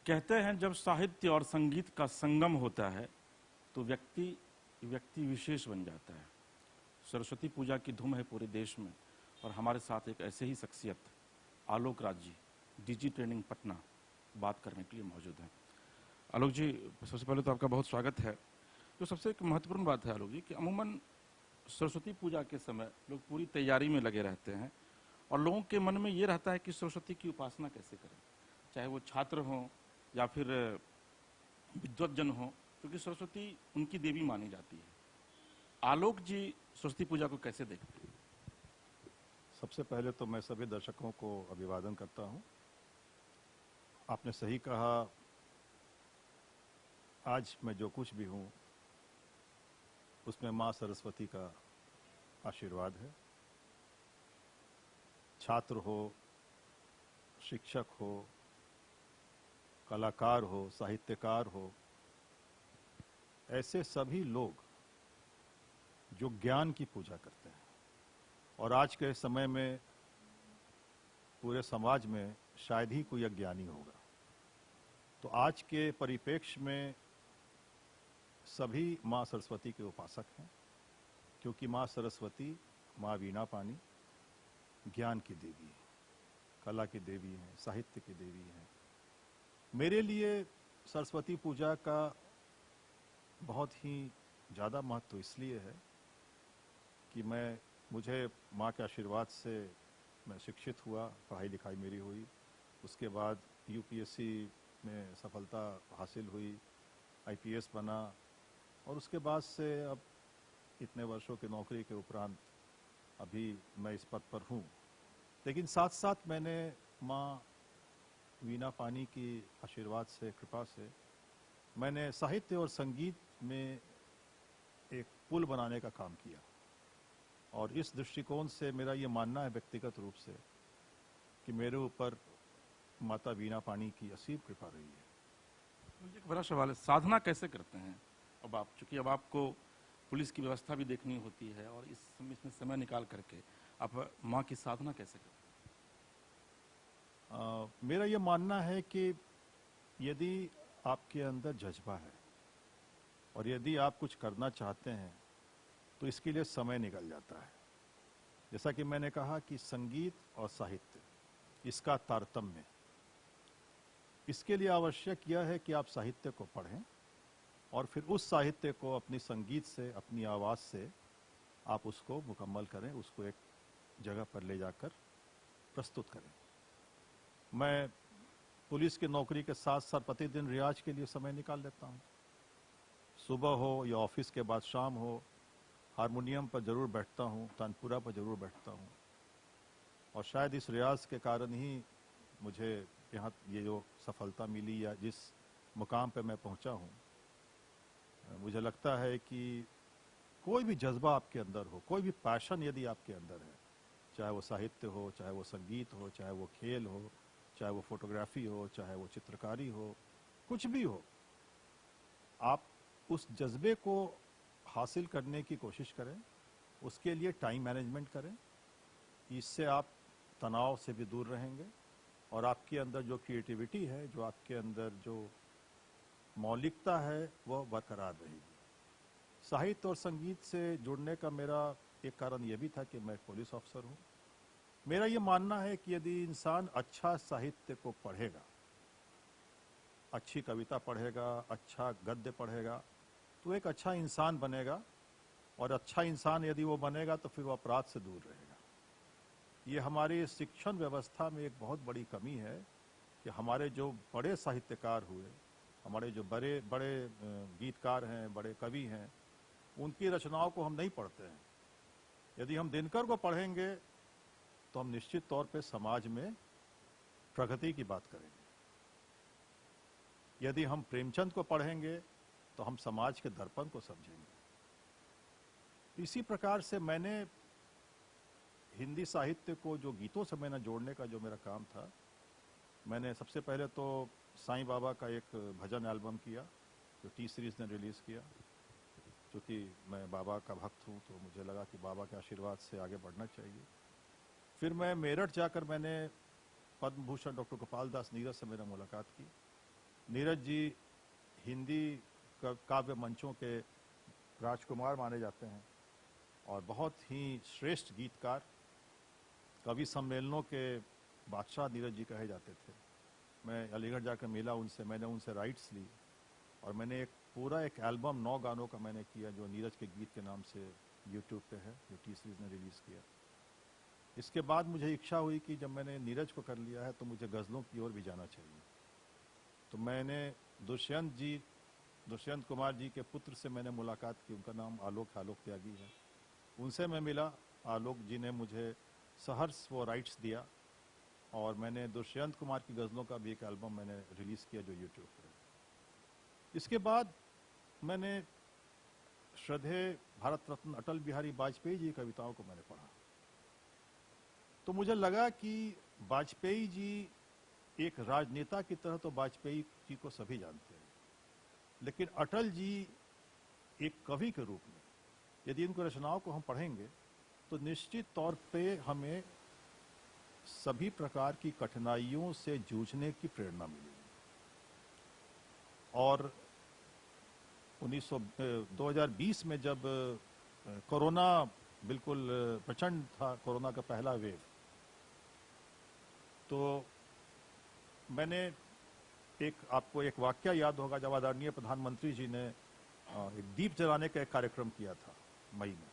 कहते हैं जब साहित्य और संगीत का संगम होता है तो व्यक्ति विशेष बन जाता है। सरस्वती पूजा की धूम है पूरे देश में और हमारे साथ एक ऐसे ही शख्सियत आलोक राज जी, डीजी ट्रेनिंग पटना, बात करने के लिए मौजूद हैं। आलोक जी, सबसे पहले तो आपका बहुत स्वागत है। जो सबसे एक महत्वपूर्ण बात है आलोक जी कि अमूमन सरस्वती पूजा के समय लोग पूरी तैयारी में लगे रहते हैं और लोगों के मन में ये रहता है कि सरस्वती की उपासना कैसे करें, चाहे वो छात्र हों या फिर विद्वतजन हों, क्योंकि सरस्वती उनकी देवी मानी जाती है। आलोक जी सरस्वती पूजा को कैसे देखते हैं? सबसे पहले तो मैं सभी दर्शकों को अभिवादन करता हूं। आपने सही कहा, आज मैं जो कुछ भी हूं उसमें मां सरस्वती का आशीर्वाद है। छात्र हो, शिक्षक हो, कलाकार हो, साहित्यकार हो, ऐसे सभी लोग जो ज्ञान की पूजा करते हैं और आज के समय में पूरे समाज में शायद ही कोई अज्ञानी होगा। तो आज के परिप्रेक्ष्य में सभी मां सरस्वती के उपासक हैं, क्योंकि मां सरस्वती मां वीणा पानी ज्ञान की देवी है, कला की देवी है, साहित्य की देवी है। मेरे लिए सरस्वती पूजा का बहुत ही ज़्यादा महत्व इसलिए है कि मुझे माँ के आशीर्वाद से मैं शिक्षित हुआ, पढ़ाई लिखाई मेरी हुई, उसके बाद यूपीएससी में सफलता हासिल हुई, आईपीएस बना और उसके बाद से अब इतने वर्षों की नौकरी के उपरांत अभी मैं इस पद पर हूँ। लेकिन साथ साथ मैंने माँ वीणा पानी की आशीर्वाद से, कृपा से मैंने साहित्य और संगीत में एक पुल बनाने का काम किया और इस दृष्टिकोण से मेरा ये मानना है व्यक्तिगत रूप से कि मेरे ऊपर माता वीणा पानी की असीम कृपा रही है। मुझे एक बड़ा सवाल है, साधना कैसे करते हैं अब आप, चूंकि अब आपको पुलिस की व्यवस्था भी देखनी होती है और इसमें समय निकाल करके आप माँ की साधना कैसे करते हैं? मेरा ये मानना है कि यदि आपके अंदर जज्बा है और यदि आप कुछ करना चाहते हैं तो इसके लिए समय निकल जाता है। जैसा कि मैंने कहा कि संगीत और साहित्य, इसका तारतम्य, इसके लिए आवश्यक यह है कि आप साहित्य को पढ़ें और फिर उस साहित्य को अपनी संगीत से, अपनी आवाज़ से आप उसको मुकम्मल करें, उसको एक जगह पर ले जाकर प्रस्तुत करें। मैं पुलिस की नौकरी के साथ साथ प्रतिदिन रियाज के लिए समय निकाल लेता हूँ। सुबह हो या ऑफिस के बाद शाम हो, हारमोनियम पर ज़रूर बैठता हूँ, तानपुरा पर ज़रूर बैठता हूँ और शायद इस रियाज के कारण ही मुझे यहाँ ये जो सफलता मिली या जिस मुकाम पे मैं पहुँचा हूँ। मुझे लगता है कि कोई भी जज्बा आपके अंदर हो, कोई भी पैशन यदि आपके अंदर है, चाहे वो साहित्य हो, चाहे वो संगीत हो, चाहे वो खेल हो, चाहे वो फोटोग्राफी हो, चाहे वो चित्रकारी हो, कुछ भी हो, आप उस जज्बे को हासिल करने की कोशिश करें, उसके लिए टाइम मैनेजमेंट करें। इससे आप तनाव से भी दूर रहेंगे और आपके अंदर जो क्रिएटिविटी है, जो आपके अंदर जो मौलिकता है, वह बरकरार रहेगी। साहित्य और संगीत से जुड़ने का मेरा एक कारण यह भी था कि मैं पुलिस ऑफिसर हूँ। मेरा ये मानना है कि यदि इंसान अच्छा साहित्य को पढ़ेगा, अच्छी कविता पढ़ेगा, अच्छा गद्य पढ़ेगा, तो एक अच्छा इंसान बनेगा और अच्छा इंसान यदि वो बनेगा तो फिर वो अपराध से दूर रहेगा। ये हमारी शिक्षण व्यवस्था में एक बहुत बड़ी कमी है कि हमारे जो बड़े साहित्यकार हुए, हमारे जो बड़े बड़े गीतकार हैं, बड़े कवि हैं, उनकी रचनाओं को हम नहीं पढ़ते हैं। यदि हम दिनकर को पढ़ेंगे तो हम निश्चित तौर पे समाज में प्रगति की बात करेंगे। यदि हम प्रेमचंद को पढ़ेंगे तो हम समाज के दर्पण को समझेंगे। इसी प्रकार से मैंने हिंदी साहित्य को जो गीतों से मैंने जोड़ने का जो मेरा काम था, मैंने सबसे पहले तो साईं बाबा का एक भजन एल्बम किया जो टी सीरीज ने रिलीज़ किया। क्योंकि मैं बाबा का भक्त हूँ तो मुझे लगा कि बाबा के आशीर्वाद से आगे बढ़ना चाहिए। फिर मैं मेरठ जाकर मैंने पद्म भूषण डॉक्टर गोपाल दास नीरज से मैंने मुलाकात की नीरज जी हिंदी काव्य मंचों के राजकुमार माने जाते हैं और बहुत ही श्रेष्ठ गीतकार, कवि सम्मेलनों के बादशाह नीरज जी कहे जाते थे। मैं अलीगढ़ जाकर मिला उनसे, मैंने उनसे राइट्स ली और मैंने एक एल्बम 9 गानों का मैंने किया जो नीरज के गीत के नाम से यूट्यूब पे है, जो टी सीरीज ने रिलीज़ किया। इसके बाद मुझे इच्छा हुई कि जब मैंने नीरज को कर लिया है तो मुझे गज़लों की ओर भी जाना चाहिए। तो मैंने दुष्यंत कुमार जी के पुत्र से मैंने मुलाकात की, उनका नाम आलोक त्यागी है। उनसे मैं मिला, आलोक जी ने मुझे सहर्ष वो राइट्स दिया और मैंने दुष्यंत कुमार की गज़लों का भी एक एल्बम मैंने रिलीज़ किया जो यूट्यूब पर है। इसके बाद मैंने श्रद्धेय भारत रत्न अटल बिहारी वाजपेयी जी की कविताओं को मैंने पढ़ा, तो मुझे लगा कि वाजपेयी जी एक राजनेता की तरह तो वाजपेयी जी को सभी जानते हैं, लेकिन अटल जी एक कवि के रूप में यदि इनकी रचनाओं को हम पढ़ेंगे तो निश्चित तौर पे हमें सभी प्रकार की कठिनाइयों से जूझने की प्रेरणा मिलेगी। और 2020 में जब कोरोना बिल्कुल प्रचंड था, कोरोना का पहला वेव, तो मैंने आपको एक वाक्य याद होगा जब आदरणीय प्रधानमंत्री जी ने एक दीप जलाने का एक कार्यक्रम किया था मई में,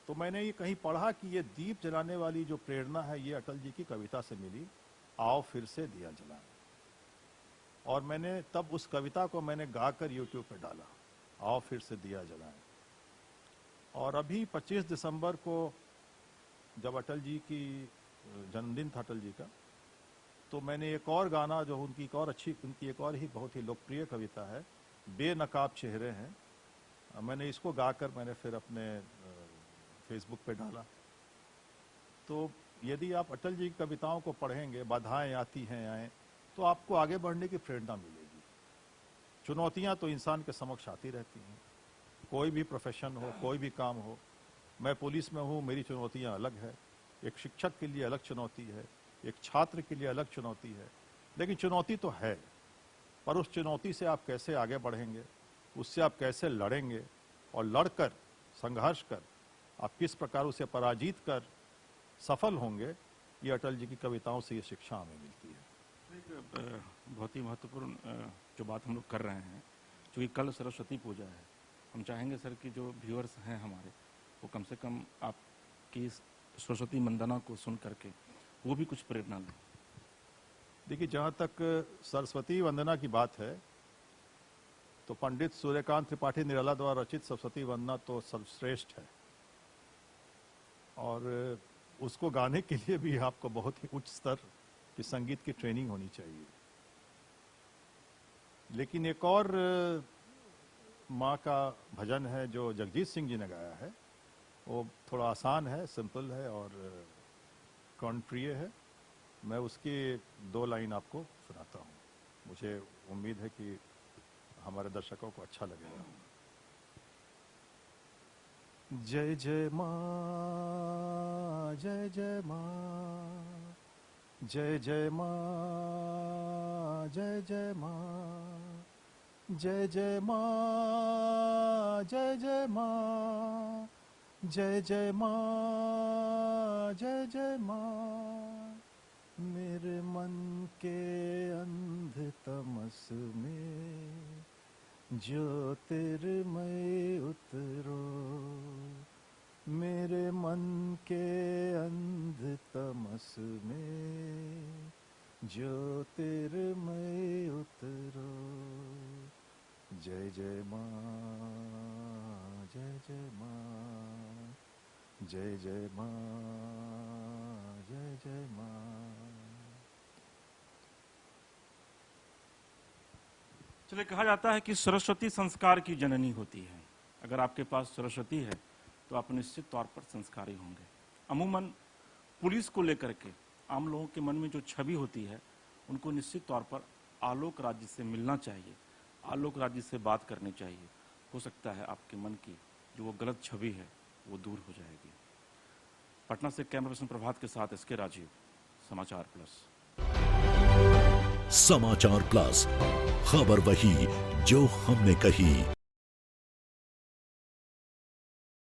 तो मैंने ये कहीं पढ़ा कि ये दीप जलाने वाली जो प्रेरणा है ये अटल जी की कविता से मिली, आओ फिर से दिया जलाएं। और मैंने तब उस कविता को मैंने गाकर यूट्यूब पे डाला, आओ फिर से दिया जलाएं। और अभी 25 दिसंबर को जब अटल जी की जन्मदिन था अटल जी का, तो मैंने एक और गाना जो उनकी एक और ही बहुत ही लोकप्रिय कविता है, बेनकाब चेहरे हैं, मैंने इसको गाकर मैंने फिर अपने फेसबुक पे डाला। तो यदि आप अटल जी की कविताओं को पढ़ेंगे, बाधाएं आती हैं आए, तो आपको आगे बढ़ने की प्रेरणा मिलेगी। चुनौतियां तो इंसान के समक्ष आती रहती हैं, कोई भी प्रोफेशन हो, कोई भी काम हो। मैं पुलिस में हूँ, मेरी चुनौतियां अलग है, एक शिक्षक के लिए अलग चुनौती है, एक छात्र के लिए अलग चुनौती है, लेकिन चुनौती तो है। पर उस चुनौती से आप कैसे आगे बढ़ेंगे, उससे आप कैसे लड़ेंगे और लड़कर संघर्ष कर आप किस प्रकार उसे पराजित कर सफल होंगे, ये अटल जी की कविताओं से ये शिक्षा हमें मिलती है। एक बहुत ही महत्वपूर्ण जो बात हम लोग कर रहे हैं, क्योंकि कल सरस्वती पूजा है, हम चाहेंगे सर कि जो व्यूअर्स हैं हमारे, वो कम से कम आपकी सरस्वती वंदना को सुन करके वो भी कुछ प्रेरणा लें। देखिए, जहाँ तक सरस्वती वंदना की बात है, तो पंडित सूर्यकांत त्रिपाठी निराला द्वारा रचित सरस्वती वंदना तो सर्वश्रेष्ठ है, और उसको गाने के लिए भी आपको बहुत ही उच्च स्तर की संगीत की ट्रेनिंग होनी चाहिए। लेकिन एक और माँ का भजन है जो जगजीत सिंह जी ने गाया है, वो थोड़ा आसान है, सिंपल है और कर्णप्रिय है। मैं उसकी 2 लाइन आपको सुनाता हूँ, मुझे उम्मीद है कि हमारे दर्शकों को अच्छा लगेगा। जय जय माँ, जय जय माँ, जय जय माँ, जय जय माँ, जय जय माँ, जय जय माँ, जय जय माँ, जय जय माँ। मेरे मन के अंध तमस में ज्योतिर्मय उतरो, मेरे मन के अंध तमस में ज्योतिर्मय उतरो। जय जय माँ, जय जय माँ, जय जय माँ, जय जय माँ। चलिए, कहा जाता है कि सरस्वती संस्कार की जननी होती है। अगर आपके पास सरस्वती है तो आप निश्चित तौर पर संस्कारी होंगे। अमूमन पुलिस को लेकर के आम लोगों के मन में जो छवि होती है, उनको निश्चित तौर पर आलोक राज्य से मिलना चाहिए, आलोक राज्य से बात करनी चाहिए। हो सकता है आपके मन की जो वो गलत छवि है वो दूर हो जाएगी। पटना से कैमरा पर्सन प्रभात के साथ एसके राजीव, समाचार प्लस। समाचार प्लस, खबर वही जो हमने कही।